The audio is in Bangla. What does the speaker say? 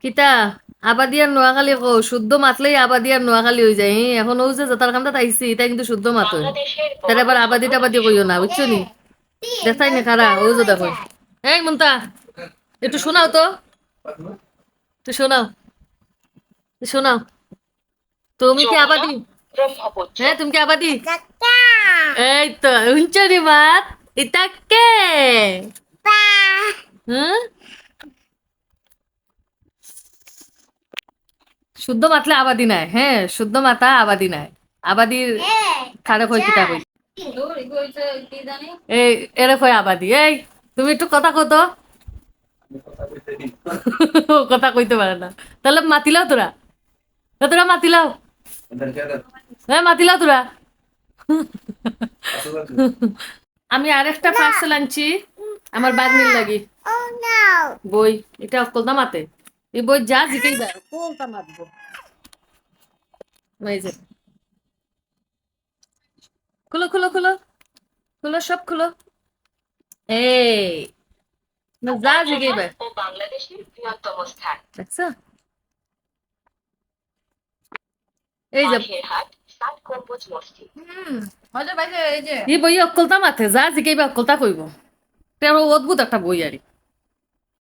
কিতা আবাদি আর নোয়াখালী কো শুদ্ধ মাতলেই আবাদি আর নোয়াখালী হয়ে যায় এখন ও যে যাতার কামটা তাইছি এটা কিন্তু শুদ্ধ মাতই তার এবার আবাদি টাবাদি কইও না বুঝছো নি দেখতাই না খারা ও যে দেখো এই মুন্তা একটু শোনাও তো তুই শোনাও তুই শোনাও তুমি কি আবাদি হ্যাঁ তুমি কি আবাদি এই তো শুনছো নি মাত এটা কে হুম শুদ্ধ মাতলে আবাদি নাই হ্যাঁ শুদ্ধ মাতা আবাদি নাই আবাদির খারাপ হয় কিতা কই এই এরে কয় আবাদি এই তুমি একটু কথা কতো কথা কইতে পারে না তাহলে মাতিলাও তোরা তোরা মাতিলাও হ্যাঁ মাতিলাও তোরা আমি আরেকটা পার্সেল আনছি আমার বাগনির লাগি বই এটা অকলতা মাতে এই বই যা জিকেই দেয় কোনটা মাতবো এই যে খুলো খুলো খুলো খুলো সব খুলো এই না যা জিকেই দেয় দেখছো এই যে এই বই অকলতা মাথে যা জিকেইবা অকলতা কইব তেরো অদ্ভুত একটা বই আরে